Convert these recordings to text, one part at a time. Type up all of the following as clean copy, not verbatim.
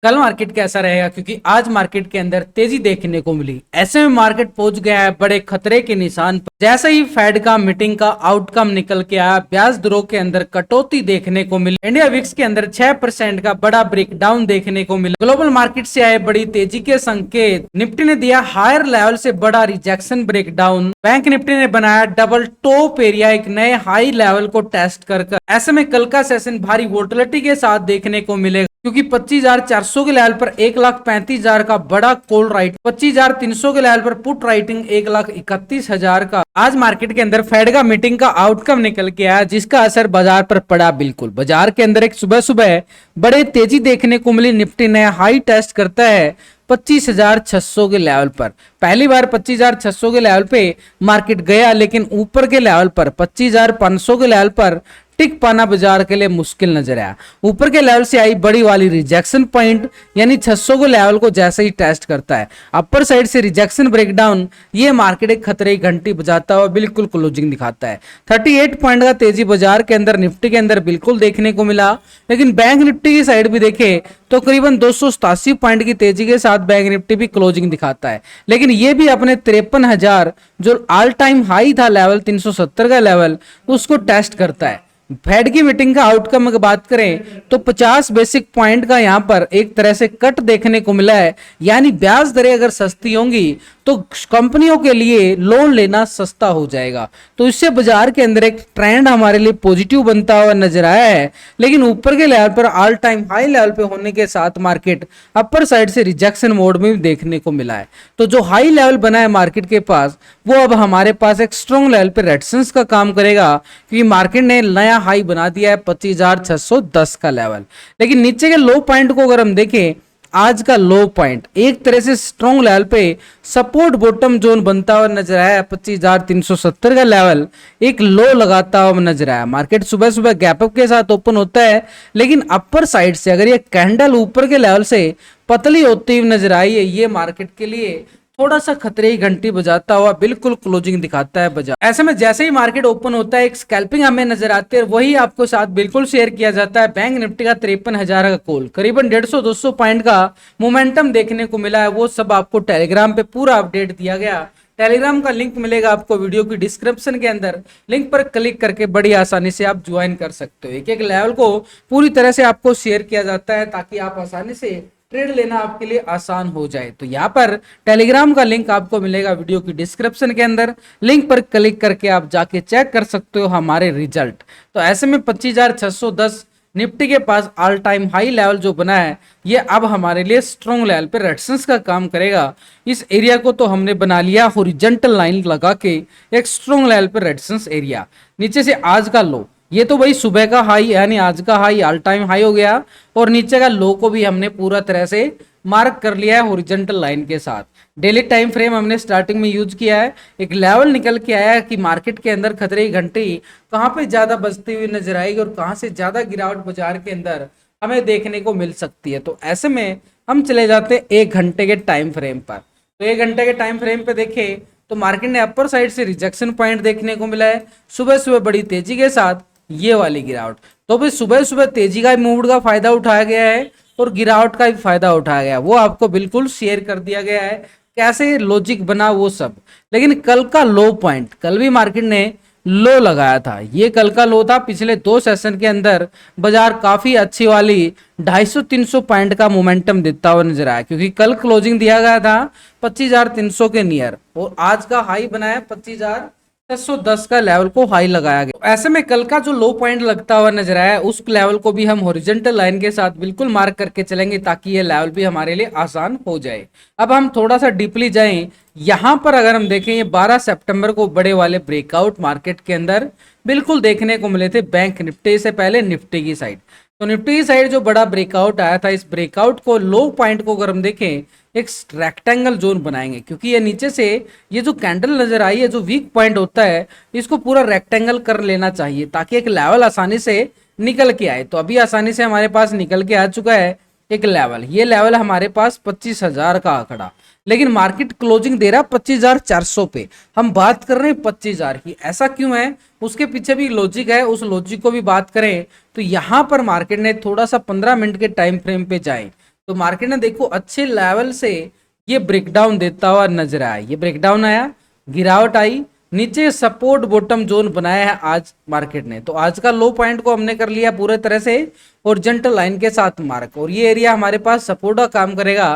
कल मार्केट कैसा रहेगा, क्योंकि आज मार्केट के अंदर तेजी देखने को मिली। ऐसे में मार्केट पहुंच गया है बड़े खतरे के निशान पर। जैसे ही फेड का मीटिंग का आउटकम निकल के आया, ब्याज दरों के अंदर कटौती देखने को मिली। इंडिया विक्स के अंदर 6% का बड़ा ब्रेकडाउन देखने को मिला। ग्लोबल मार्केट से आए बड़ी तेजी के संकेत। निफ्टी ने दिया हायर लेवल से बड़ा रिजेक्शन ब्रेकडाउन। बैंक निफ्टी ने बनाया डबल टॉप एरिया, एक नए हाई लेवल को टेस्ट कर। ऐसे में कल का सेशन भारी वोलेटिलिटी के साथ देखने को मिलेगा, क्योंकि 25,400 के लेवल पर 1,35,000 का बड़ा कॉल राइट, 25,300 के लेवल पर पुट राइटिंग 1,31,000 का। आज मार्केट के अंदर फेड का मीटिंग का आउटकम निकल के आया, जिसका असर बाजार पर पड़ा। बिल्कुल बाजार के अंदर एक सुबह सुबह बड़े तेजी देखने को मिली। निफ्टी नया हाई टेस्ट करता है 25,600 के लेवल पर। पहली बार 25,600 के लेवल पे मार्केट गया, लेकिन ऊपर के लेवल पर 25,500 के लेवल पर टिक पाना बाजार के लिए मुश्किल नजर आया। ऊपर के लेवल से आई बड़ी वाली रिजेक्शन पॉइंट, यानी 600 के लेवल को जैसे ही टेस्ट करता है, अपर साइड से रिजेक्शन ब्रेकडाउन, ये मार्केट एक खतरे की घंटी बजाता हुआ बिल्कुल क्लोजिंग दिखाता है। 38 पॉइंट का तेजी बाजार के अंदर निफ्टी के अंदर बिल्कुल देखने को मिला। लेकिन बैंक निफ्टी की साइड भी देखे तो करीबन 287 पॉइंट की तेजी के साथ बैंक निफ्टी भी क्लोजिंग दिखाता है। लेकिन ये भी अपने 53,000 जो ऑल टाइम हाई था लेवल 370 का लेवल, उसको टेस्ट करता है। फेड की मीटिंग का आउटकम अगर बात करें तो 50 बेसिक पॉइंट का यहां पर एक तरह से कट देखने को मिला है। यानी ब्याज दरें अगर सस्ती होंगी तो कंपनियों के लिए लोन लेना सस्ता हो जाएगा। तो इससे बाजार के अंदर एक ट्रेंड हमारे लिए पॉजिटिव बनता हुआ नजर आया है। लेकिन ऊपर के लेवल पर ऑल टाइम हाई लेवल पे होने के साथ मार्केट अपर साइड से रिजेक्शन मोड में भी देखने को मिला है। तो जो हाई लेवल बना है मार्केट के पास, वो अब हमारे पास एक स्ट्रॉन्ग लेवल पे रेजिस्टेंस का काम करेगा, क्योंकि मार्केट ने नया हाई बना दिया है 25,610 का लेवल। लेकिन नीचे के लो पॉइंट को अगर हम देखें, आज का लो पॉइंट एक तरह से स्ट्रॉन्ग लेवल पे सपोर्ट बॉटम जोन बनता हुआ नजर आया। 25,370 का लेवल एक लो लगाता हुआ नजर आया। मार्केट सुबह सुबह गैप अप के साथ ओपन होता है, लेकिन अपर साइड से अगर ये कैंडल ऊपर के लेवल से पतली होती हुई नजर आई है, ये मार्केट के लिए थोड़ा सा खतरे की घंटी बजाता हुआ बिल्कुल क्लोजिंग दिखाता है बाजार। ऐसे में जैसे ही मार्केट ओपन होता है, एक स्कैल्पिंग हमें नजर आती है, वही आपको साथ बिल्कुल शेयर किया जाता है। बैंक निफ्टी का 53,000 का कॉल, करीबन 150-200 पॉइंट का मोमेंटम देखने को मिला है। वो सब आपको टेलीग्राम पे पूरा अपडेट दिया गया। टेलीग्राम का लिंक मिलेगा आपको वीडियो की डिस्क्रिप्शन के अंदर। लिंक पर क्लिक करके बड़ी आसानी से आप ज्वाइन कर सकते हो। एक एक लेवल को पूरी तरह से आपको शेयर किया जाता है, ताकि आप आसानी से ट्रेड लेना आपके लिए आसान हो जाए। तो यहाँ पर टेलीग्राम का लिंक आपको मिलेगा वीडियो की डिस्क्रिप्शन के अंदर। लिंक पर क्लिक करके आप जाके चेक कर सकते हो हमारे रिजल्ट। तो ऐसे में 25,610 निफ्टी के पास ऑल टाइम हाई लेवल जो बना है, ये अब हमारे लिए स्ट्रॉन्ग लेवल पे रेजिस्टेंस का काम करेगा। इस एरिया को तो हमने बना लिया हॉरिजॉन्टल लाइन लगा के एक स्ट्रॉन्ग लेवल पे रेजिस्टेंस एरिया। नीचे से आज का लो, ये तो भाई सुबह का हाई, यानी आज का हाई ऑल टाइम हाई हो गया, और नीचे का लो को भी हमने पूरा तरह से मार्क कर लिया है हॉरिजॉन्टल लाइन के साथ। डेली टाइम फ्रेम हमने स्टार्टिंग में यूज किया है। एक लेवल निकल के आया है कि मार्केट के अंदर खतरे की घंटी कहाँ पे ज्यादा बजती हुई नजर आएगी और कहाँ से ज्यादा गिरावट बाजार के अंदर हमें देखने को मिल सकती है। तो ऐसे में हम चले जाते हैं 1 घंटे के टाइम फ्रेम पर। तो 1 घंटे के टाइम फ्रेम पे देखें तो मार्केट ने अपर साइड से रिजेक्शन पॉइंट देखने को मिला है। सुबह सुबह बड़ी तेजी के साथ ये वाली गिरावट। तो भाई सुबह सुबह तेजी का मूड का फायदा उठाया गया है और गिरावट का भी फायदा उठाया गया, वो आपको बिल्कुल शेयर कर दिया गया है, कैसे लॉजिक बना वो सब। लेकिन कल का लो पॉइंट, कल भी मार्केट ने लो लगाया था। ये कल का लो था। पिछले 2 सेशन के अंदर बाजार काफी अच्छी वाली 250-300 पॉइंट का मोमेंटम देता हुआ नजर आया, क्योंकि कल क्लोजिंग दिया गया था 25,300 के नियर, और आज का हाई बनाया 25,610 का लेवल को हाई लगाया गया। ऐसे में कल का जो लो पॉइंट लगता हुआ नजर आया, उस लेवल को भी हम हॉरिजॉन्टल लाइन के साथ बिल्कुल मार्क करके चलेंगे, ताकि ये लेवल भी हमारे लिए आसान हो जाए। अब हम थोड़ा सा डीपली जाएं। यहां पर अगर हम देखें, ये 12 सितंबर को बड़े वाले ब्रेकआउट मार्केट के अंदर बिल्कुल देखने को मिले थे बैंक निफ्टी से पहले निफ्टी की साइड। तो निफ्टी की साइड जो बड़ा ब्रेकआउट आया था, इस ब्रेकआउट को लो पॉइंट को अगर हम देखें, एक रेक्टेंगल जोन बनाएंगे, क्योंकि ये नीचे से ये जो कैंडल नजर आई है, जो वीक पॉइंट होता है, इसको पूरा रेक्टेंगल कर लेना चाहिए, ताकि एक लेवल आसानी से निकल के आए। तो अभी आसानी से हमारे पास निकल के आ चुका है एक लेवल। ये लेवल हमारे पास 25,000 का आंकड़ा, लेकिन मार्केट क्लोजिंग दे रहा है 25,400 पे। हम बात कर रहे हैं 25,000 की। ऐसा क्यों है, उसके पीछे भी लॉजिक है। उस लॉजिक को भी बात करें तो यहाँ पर मार्केट ने थोड़ा सा 15 मिनट के टाइम फ्रेम पे जाए तो मार्केट ने देखो अच्छे लेवल से ये ब्रेकडाउन देता हुआ नजर आया, ये ब्रेकडाउन आया, गिरावट आई, नीचे सपोर्ट बॉटम जोन बनाया है आज मार्केट ने। तो आज का लो पॉइंट को हमने कर लिया पूरे तरह से हॉरिजॉन्टल लाइन के साथ मार्क, और ये एरिया हमारे पास सपोर्ट का काम करेगा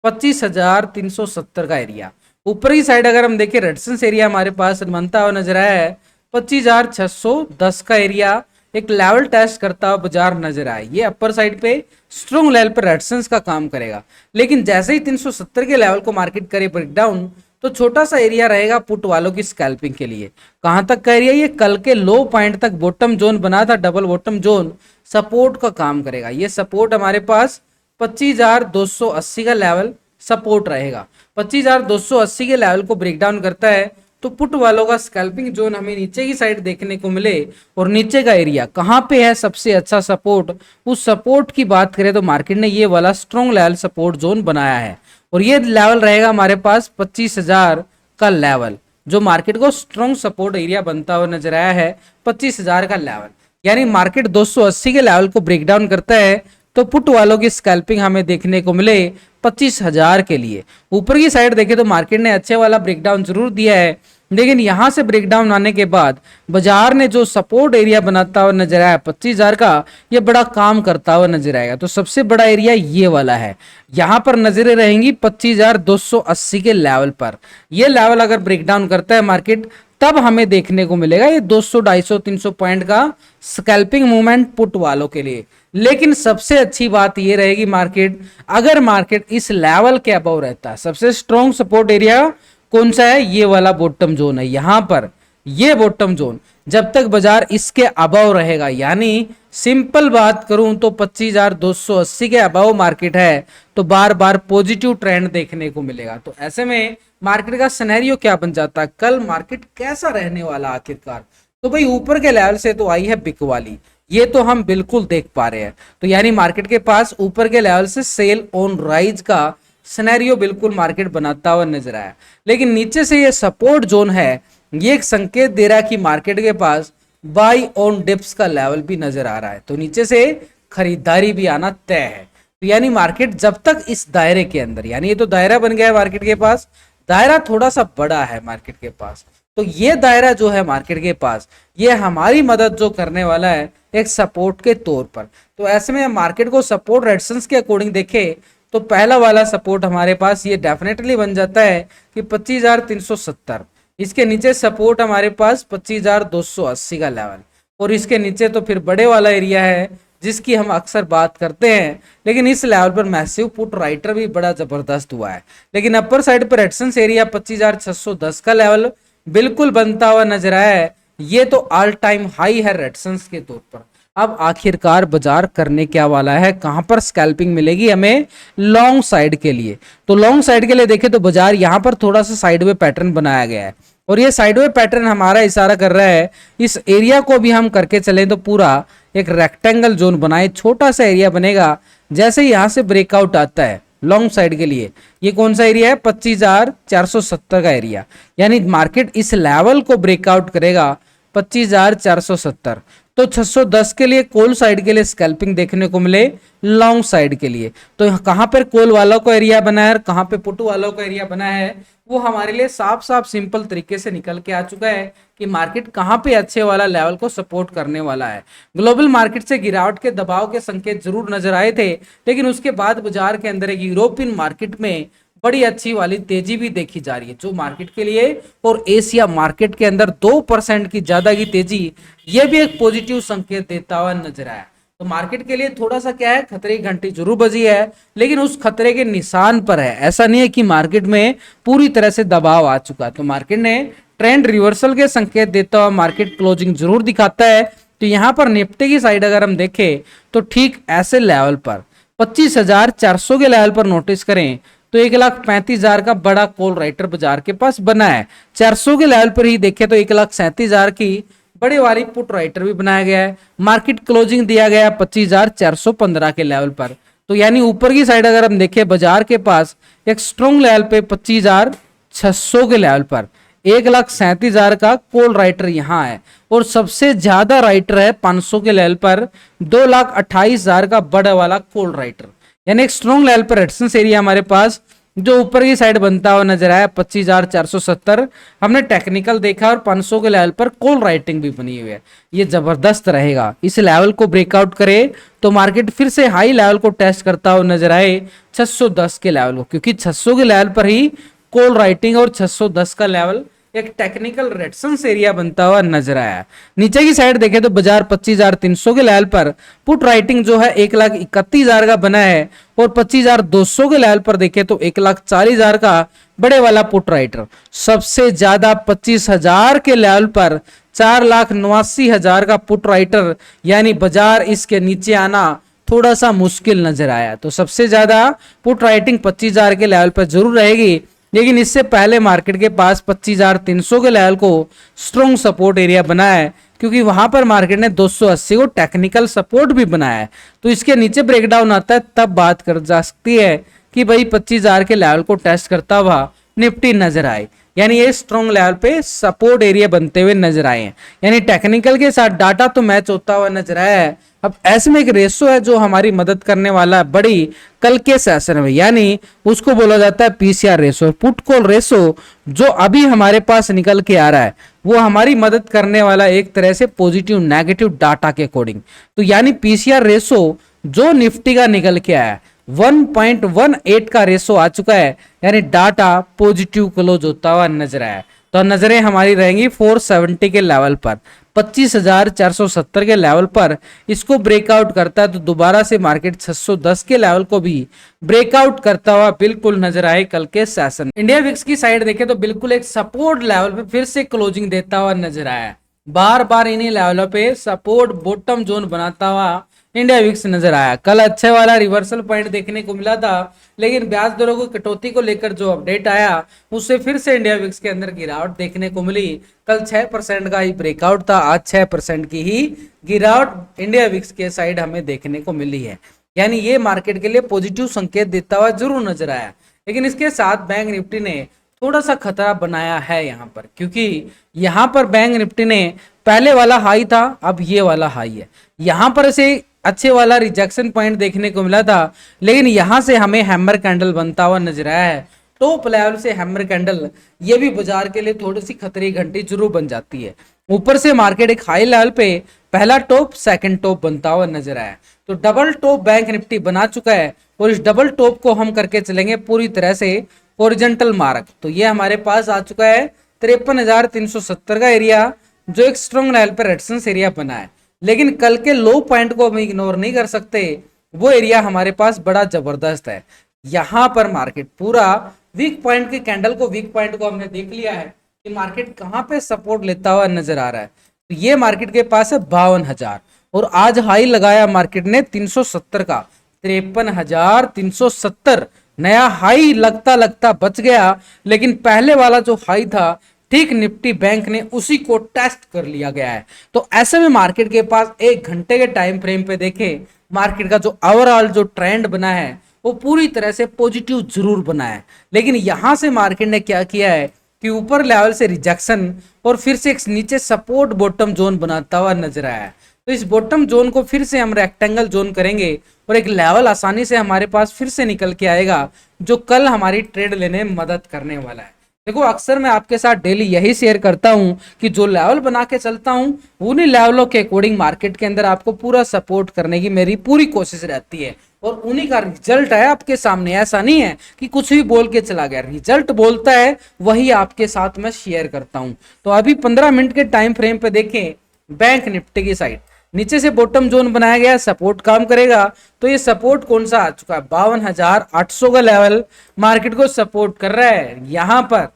25,370 का एरिया। ऊपरी साइड अगर हम देखें रेजिस्टेंस एरिया हमारे पास बनता हुआ नजर आया है 25,610 का एरिया, एक लेवल टेस्ट करता हुआ बाजार नजर आए। ये अपर साइड पे स्ट्रॉन्ग लेवल पर रेजिस्टेंस का काम करेगा, लेकिन जैसे ही 370 के लेवल को मार्केट करे ब्रेकडाउन तो छोटा सा एरिया रहेगा पुट वालों की स्कैल्पिंग के लिए। कहां तक का एरिया? ये कल के लो पॉइंट तक बॉटम जोन बना था, डबल बॉटम जोन सपोर्ट का काम करेगा। ये सपोर्ट हमारे पास 25,280 का लेवल सपोर्ट रहेगा। 25,280 के लेवल को ब्रेकडाउन करता है तो पुट वालों का स्कैल्पिंग जोन हमें नीचे की साइड देखने को मिले, और नीचे का एरिया कहां पे है सबसे अच्छा सपोर्ट, उस सपोर्ट की बात करें तो मार्केट ने ये वाला स्ट्रॉन्ग लेवल सपोर्ट जोन बनाया है, और ये लेवल रहेगा हमारे पास 25,000 का लेवल, जो मार्केट को स्ट्रॉन्ग सपोर्ट एरिया बनता हुआ नजर आया है 25,000 का लेवल। यानी मार्केट 280 के लेवल को ब्रेकडाउन करता है तो पुट वालों की स्कैल्पिंग हमें देखने को मिले 25,000 के लिए। ऊपर की साइड देखें तो मार्केट ने अच्छे वाला ब्रेकडाउन जरूर दिया है, लेकिन यहां से ब्रेकडाउन आने के बाद बाजार ने जो सपोर्ट एरिया बनाता हुआ नजर आया 25,000 का, ये बड़ा काम करता हुआ नजर आएगा। तो सबसे बड़ा एरिया ये वाला है, यहां पर नजरें रहेंगी 25,280 के लेवल पर। ये लेवल अगर ब्रेकडाउन करता है मार्केट तब हमें देखने को मिलेगा ये 200, 250, 300 पॉइंट का स्कैल्पिंग मूवमेंट पुट वालों के लिए। लेकिन सबसे अच्छी बात ये रहेगी मार्केट अगर मार्केट इस लेवल के अबव रहता है। सबसे स्ट्रॉन्ग सपोर्ट एरिया कौन सा है? ये वाला बॉटम जोन है, यहां पर ये बॉटम जोन जब तक बाजार इसके अबव रहेगा, यानी सिंपल बात करूं तो 25,280 के अबव मार्केट है तो बार बार पॉजिटिव ट्रेंड देखने को मिलेगा। तो ऐसे में मार्केट का सिनेरियो क्या बन जाता है, कल मार्केट कैसा रहने वाला आखिरकार? तो भाई ऊपर के लेवल से तो आई है बिक वाली, ये तो हम बिल्कुल देख पा रहे हैं। तो यानी मार्केट के पास ऊपर के लेवल से सेल ऑन राइज का सिनेरियो बिल्कुल मार्केट बनाता हुआ नजर आया, लेकिन नीचे से ये सपोर्ट जोन है, ये एक संकेत दे रहा है कि मार्केट के पास बाई ऑन डिप्स का लेवल भी नजर आ रहा है, तो नीचे से खरीदारी भी आना तय है। तो यानी मार्केट जब तक इस दायरे के अंदर, यानी ये तो दायरा बन गया है मार्केट के पास, दायरा थोड़ा सा बड़ा है मार्केट के पास, तो ये दायरा जो है मार्केट के पास ये हमारी मदद जो करने वाला है एक सपोर्ट के तौर पर। तो ऐसे में मार्केट को सपोर्ट रेजिस्टेंस के अकॉर्डिंग देखे तो पहला वाला सपोर्ट हमारे पास ये डेफिनेटली बन जाता है कि 25,370, इसके नीचे सपोर्ट हमारे पास 25,280 का लेवल, और इसके नीचे तो फिर बड़े वाला एरिया है जिसकी हम अक्सर बात करते हैं, लेकिन इस लेवल पर मैसिव पुट राइटर भी बड़ा जबरदस्त हुआ है। लेकिन अपर साइड पर रेजिस्टेंस एरिया 25,610 का लेवल बिल्कुल बनता हुआ नजर आया है, ये तो ऑल टाइम हाई है रेजिस्टेंस के तौर पर। अब आखिरकार बाजार करने क्या वाला है, कहां पर स्कैल्पिंग मिलेगी हमें लॉन्ग साइड के लिए? तो लॉन्ग साइड के लिए देखें तो बाजार यहां पर थोड़ा सा साइडवे पैटर्न बनाया गया है, और ये साइडवे पैटर्न हमारा इशारा कर रहा है इस एरिया को भी हम करके चले तो पूरा एक रेक्टेंगल जोन बनाए, छोटा सा एरिया बनेगा। जैसे यहां से ब्रेकआउट आता है लॉन्ग साइड के लिए, ये कौन सा एरिया है? 25,470 का एरिया, यानी मार्केट इस लेवल को ब्रेकआउट करेगा 25,470, तो 610 के लिए कॉल साइड के लिए स्कैल्पिंग देखने को मिले लॉन्ग साइड के लिए। तो कहां पर कॉल वालों का एरिया बना है और कहां पे पुट वालों का एरिया बना है वो हमारे लिए साफ साफ सिंपल तरीके से निकल के आ चुका है कि मार्केट कहां पे अच्छे वाला लेवल को सपोर्ट करने वाला है। ग्लोबल मार्केट से गिरावट के दबाव के संकेत जरूर नजर आए थे, लेकिन उसके बाद बाजार के अंदर एक यूरोपियन मार्केट में बड़ी अच्छी वाली तेजी भी देखी जा रही है, जो मार्केट के लिए और एशिया मार्केट के अंदर 2% की ज्यादा की तेजी, ये भी एक पॉजिटिव संकेत देता हुआ नजर आया। तो मार्केट के लिए थोड़ा सा क्या है, खतरे की घंटी जरूर बजी है, लेकिन उस खतरे के निशान पर है। ऐसा नहीं है कि मार्केट में पूरी तरह से दबाव आ चुका, तो मार्केट ने ट्रेंड रिवर्सल के संकेत देता हुआ मार्केट क्लोजिंग जरूर दिखाता है। तो यहाँ पर निफ्टी की साइड अगर हम देखें तो ठीक ऐसे लेवल पर 25,400 के लेवल पर नोटिस करें तो 1,35,000 का बड़ा कॉल राइटर बाजार के पास बना है। 400 के लेवल पर ही देखें तो 1,37,000 की बड़े वाली पुट राइटर भी बनाया गया है। मार्केट क्लोजिंग दिया गया 25,415 के लेवल पर। तो यानी ऊपर की साइड अगर हम देखें बाजार के पास एक स्ट्रॉन्ग लेवल पे 25,600 के लेवल पर 1,37,000 का कॉल राइटर यहाँ है, और सबसे ज्यादा राइटर है 500 के लेवल पर 2,28,000 का बड़ा वाला कॉल राइटर। यानी एक स्ट्रॉन्ग लेवल पर रेजिस्टेंस एरिया हमारे पास जो ऊपर की साइड बनता हुआ नजर आया 25,470 हमने टेक्निकल देखा, और 500 के लेवल पर कॉल राइटिंग भी बनी हुई है। ये जबरदस्त रहेगा, इस लेवल को ब्रेकआउट करे तो मार्केट फिर से हाई लेवल को टेस्ट करता हुआ नजर आए 610 के लेवल को, क्योंकि 600 के लेवल पर ही कॉल राइटिंग और 610 का लेवल एक टेक्निकल रेजिस्टेंस एरिया बनता हुआ नजर आया। नीचे की साइड देखें तो बाजार 25,300 के लेवल पर पुट राइटिंग जो है 1,31,000 का बना है, और 25,200 के लेवल पर देखें तो 1,40,000 का बड़े वाला पुट राइटर। सबसे ज्यादा 25,000 के लेवल पर 4,89,000 का पुट राइटर, यानी बाजार इसके नीचे आना थोड़ा सा मुश्किल नजर आया। तो सबसे ज्यादा पुट राइटिंग 25,000 के लेवल पर जरूर रहेगी, लेकिन इससे पहले मार्केट के पास 25,300 के लेवल को स्ट्रॉन्ग सपोर्ट एरिया बना है, क्योंकि वहां पर मार्केट ने 280 को टेक्निकल सपोर्ट भी बनाया है। तो इसके नीचे ब्रेकडाउन आता है तब बात कर जा सकती है कि भाई 25,000 के लेवल को टेस्ट करता हुआ निफ्टी नजर आए, यानी ये स्ट्रॉन्ग लेवल पे सपोर्ट एरिया बनते हुए नजर आए हैं। यानी टेक्निकल के साथ डाटा तो मैच होता हुआ नजर आया है। अब ऐसे में एक रेशो है जो हमारी मदद करने वाला है बड़ी कल के सेशन में, यानी उसको बोला जाता है PCR ratio, put call ratio, जो अभी हमारे पास निकल के आ रहा है वो हमारी मदद करने वाला एक तरह से पॉजिटिव नेगेटिव डाटा के अकॉर्डिंग। तो यानी पीसीआर रेशो जो निफ्टी का निकल के आया 1.18 का रेशो आ चुका है, यानी डाटा पॉजिटिव क्लोज होता हुआ नजर आया। तो नजरें हमारी रहेंगी 470 के लेवल पर, 25,470 के लेवल पर इसको ब्रेकआउट करता है तो दोबारा से मार्केट 610 के लेवल को भी ब्रेकआउट करता हुआ बिल्कुल नजर आए कल के सेशन। इंडिया विक्स की साइड देखें तो बिल्कुल एक सपोर्ट लेवल पे फिर से क्लोजिंग देता हुआ नजर आया। बार बार इन्हीं लेवलों पे सपोर्ट बॉटम जोन बनाता हुआ इंडिया विक्स नजर आया। कल अच्छे वाला रिवर्सल पॉइंट देखने को मिला था, लेकिन ब्याज दरों को कटौती को लेकर जो अपडेट आया उससे फिर से इंडिया विक्स के अंदर गिरावट देखने को मिली। कल 6% का ही ब्रेकआउट था, आज 6% की ही गिरावट इंडिया विक्स के साइड हमें देखने को मिली है। यानी ये मार्केट के लिए पॉजिटिव संकेत देता हुआ जरूर नजर आया, लेकिन इसके साथ बैंक निफ्टी ने थोड़ा सा खतरा बनाया है यहाँ पर, क्योंकि यहाँ पर बैंक निफ्टी ने पहले वाला हाई था, अब ये वाला हाई है। यहाँ पर से अच्छे वाला रिजेक्शन पॉइंट देखने को मिला था, लेकिन यहां से हमें हैमर कैंडल बनता हुआ नजर आया है। टॉप लेवल से हैमर कैंडल ये भी बाजार के लिए थोड़ी सी खतरे की घंटी जरूर बन जाती है। ऊपर से मार्केट एक हाई लेवल पे पहला टॉप सेकंड टॉप बनता हुआ नजर आया, तो डबल टॉप बैंक निफ्टी बना चुका है, और इस डबल टॉप को हम करके चलेंगे पूरी तरह से हॉरिजॉन्टल मार्क। तो ये हमारे पास आ चुका है 53,370 का एरिया, जो एक स्ट्रॉन्ग लेवल पर रेजिस्टेंस एरिया बना है। लेकिन कल के लो पॉइंट को हम इग्नोर नहीं कर सकते, वो एरिया हमारे पास बड़ा जबरदस्त है। यहां पर मार्केट पूरा वीक पॉइंट के कैंडल को वीक पॉइंट को हमने देख लिया है कि मार्केट कहां पे सपोर्ट लेता हुआ नजर आ रहा है। तो ये मार्केट के पास है 52,000, और आज हाई लगाया मार्केट ने 370 का, 53,370 नया हाई लगता लगता बच गया। लेकिन पहले वाला जो हाई था ठीक निफ्टी बैंक ने उसी को टेस्ट कर लिया गया है। तो ऐसे में मार्केट के पास एक घंटे के टाइम फ्रेम पे देखें, मार्केट का जो ओवरऑल जो ट्रेंड बना है वो पूरी तरह से पॉजिटिव जरूर बना है। लेकिन यहां से मार्केट ने क्या किया है कि ऊपर लेवल से रिजेक्शन और फिर से एक नीचे सपोर्ट बॉटम जोन बनाता हुआ नजर आया है। तो इस बॉटम जोन को फिर से हम रेक्टेंगल जोन करेंगे, और एक लेवल आसानी से हमारे पास फिर से निकल के आएगा, जो कल हमारी ट्रेड लेने में मदद करने वाला है। देखो अक्सर मैं आपके साथ डेली यही शेयर करता हूं कि जो लेवल बना के चलता हूं उन्हीं लेवलों के अकॉर्डिंग मार्केट के अंदर आपको पूरा सपोर्ट करने की मेरी पूरी कोशिश रहती है, और उन्हीं का रिजल्ट है आपके सामने। ऐसा नहीं है कि कुछ भी बोल के चला गया, रिजल्ट बोलता है वही आपके साथ मैं शेयर करता हूं। तो अभी 15 मिनट के टाइम फ्रेम पे देखें, बैंक निफ्टी की साइड नीचे से बॉटम जोन बनाया गया, सपोर्ट काम करेगा। तो ये सपोर्ट कौन सा आ चुका है, 52,800 का लेवल मार्केट को सपोर्ट कर रहा है। यहां पर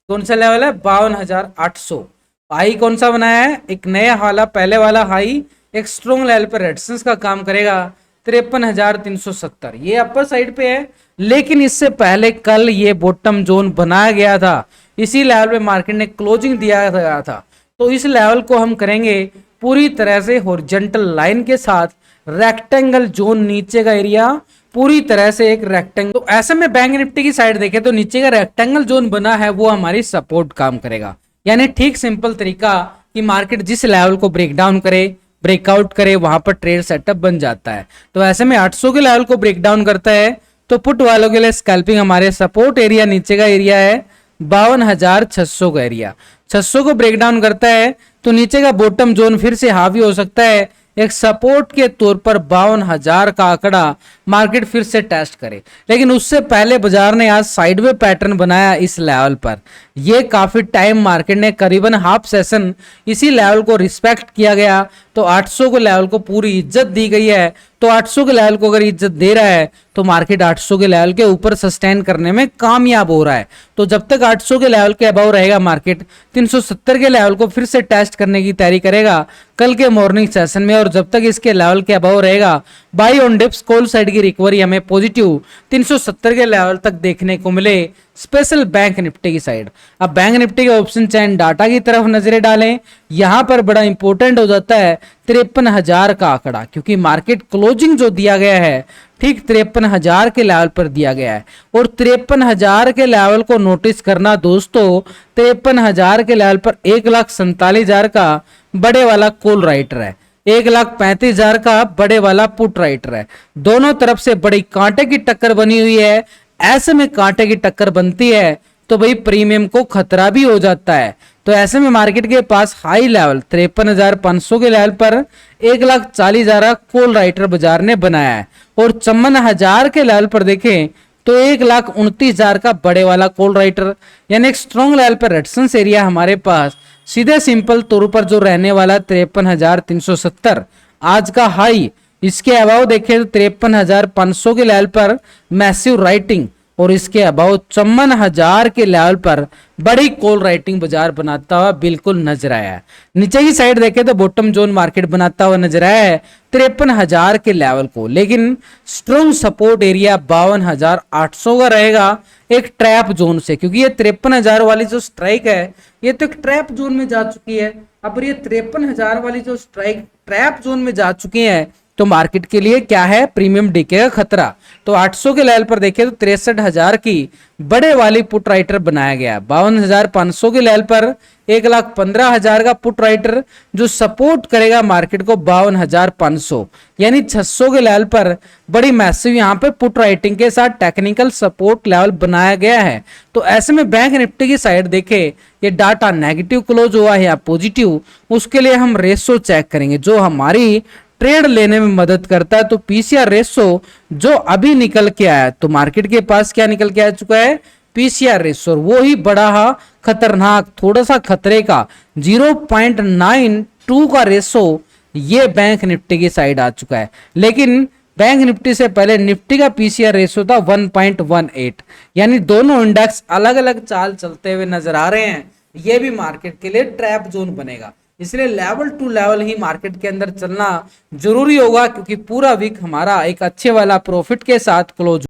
कौन सा लेवल है, 52,800। हाई कौन सा बनाया है, एक नया वाला, पहले वाला हाई एक स्ट्रॉन्ग लेवल पर रेजिस्टेंस का काम करेगा, 53,370। ये अपर साइड पे है, लेकिन इससे पहले कल ये बॉटम जोन बनाया गया था, इसी लेवल पे मार्केट ने क्लोजिंग दिया गया था। तो इस लेवल को हम करेंगे पूरी तरह से हॉरिजॉन्टल लाइन के साथ रेक्टेंगल जोन, नीचे का एरिया पूरी तरह से एक रेक्टेंगल। तो ऐसे में बैंक निफ्टी की साइड देखें तो नीचे का रेक्टेंगल जोन बना है वो हमारी सपोर्ट काम करेगा। यानी ठीक सिंपल तरीका कि मार्केट जिस लेवल को ब्रेक डाउन करे ब्रेकआउट करे वहां पर ट्रेड सेटअप बन जाता है। तो ऐसे में 800 के लेवल को ब्रेक डाउन करता है तो पुट वालों के लिए स्कैल्पिंग हमारे सपोर्ट एरिया नीचे का एरिया है 52,600 का एरिया। 600 को ब्रेक डाउन करता है तो नीचे का बॉटम जोन फिर से हावी हो सकता है, एक सपोर्ट के तौर पर 52,000 का आंकड़ा मार्केट फिर से टेस्ट करे। लेकिन उससे पहले बाजार ने आज साइडवे पैटर्न बनाया इस लेवल पर। यह काफी टाइम मार्केट ने करीबन हाफ सेशन इसी लेवल को रिस्पेक्ट किया गया, तो 800 के लेवल को पूरी इज्जत दी गई है। तो 800 के लेवल को अगर इज्जत दे रहा है तो मार्केट 800 के लेवल के ऊपर सस्टेन करने में कामयाब हो रहा है। तो जब तक 800 के लेवल के अबव रहेगा मार्केट 370 के लेवल को फिर से टेस्ट करने की तैयारी करेगा कल के मॉर्निंग सेशन में, और जब तक इसके लेवल के अबव रहेगा by on dips call side की रिकवरी हमें पॉजिटिव 370 के लेवल तक देखने को मिले, स्पेशल बैंक निफ्टी की साइड। अब बैंक निफ्टी के ऑप्शन चैन डाटा की तरफ नजरें डालें। यहां पर बड़ा इंपॉर्टेंट हो जाता है 53,000 का आंकड़ा, क्योंकि मार्केट क्लोजिंग जो दिया गया है ठीक 53,000 के लेवल पर दिया गया है, और 53,000 के लेवल को नोटिस करना दोस्तों, 53,000 के लेवल पर 1,47,000 का बड़े वाला कॉल राइटर है, 1,35,000 का बड़े वाला पुट राइटर है। दोनों तरफ से बड़ी कांटे की टक्कर बनी हुई है। ऐसे में कांटे की टक्कर बनती है तो भाई प्रीमियम को खतरा भी हो जाता है। तो ऐसे में मार्केट के पास हाई लेवल 53,500 के लेवल पर 1,40,000 का कॉल राइटर बाजार ने बनाया है, और 54,000 के लेवल पर देखें तो 1,29,000 का बड़े वाला कॉल राइटर, यानी एक स्ट्रॉन्ग लेवल पर रेजिस्टेंस एरिया हमारे पास सीधे सिंपल तौर पर जो रहने वाला 53,370 आज का हाई। इसके अभाव देखें तो 53,500 के लेवल पर मैसिव राइटिंग, और इसके अभाव 54,000 के लेवल पर बड़ी कॉल राइटिंग बाजार बनाता हुआ बिल्कुल नजर आया है। नीचे की साइड देखें तो बॉटम जोन मार्केट बनाता हुआ नजर आया है 53,000 के लेवल को, लेकिन स्ट्रॉन्ग सपोर्ट एरिया 52,800 का रहेगा एक ट्रैप जोन से, क्योंकि ये 53,000 वाली जो स्ट्राइक है ये तो एक ट्रैप जोन में जा चुकी है। अब ये 53,000 वाली जो स्ट्राइक ट्रैप जोन में जा चुकी है तो मार्केट के लिए क्या है, प्रीमियम डीके का खतरा। तो 800 के लेवल पर देखें तो 63,000 की बड़े वाली पुट राइटर बनाया गया। 52,500 के लेवल पर 1,15,000 का पुट राइटर जो सपोर्ट करेगा मार्केट को 52,500, यानी 600 के लेवल पर बड़ी मैसिव यहाँ पे पुट राइटिंग के साथ टेक्निकल सपोर्ट लेवल बनाया गया है। तो ऐसे में बैंक निफ्टी की साइड देखे ये डाटा नेगेटिव क्लोज हुआ है या पॉजिटिव, उसके लिए हम रेशो चेक करेंगे जो हमारी ट्रेड लेने में मदद करता है। तो पीसीआर रेशो जो अभी निकल के आया, तो मार्केट के पास क्या निकल के आ चुका है, पीसीआर रेशो, वो ही बड़ा खतरनाक थोड़ा सा खतरे का 0.92 का रेशो ये बैंक निफ्टी की साइड आ चुका है। लेकिन बैंक निफ्टी से पहले निफ्टी का पीसीआर रेशो था 1.18, यानी दोनों इंडेक्स अलग अलग चाल चलते हुए नजर आ रहे हैं। ये भी मार्केट के लिए ट्रैप जोन बनेगा, इसलिए लेवल टू लेवल ही मार्केट के अंदर चलना जरूरी होगा, क्योंकि पूरा वीक हमारा एक अच्छे वाला प्रॉफिट के साथ क्लोज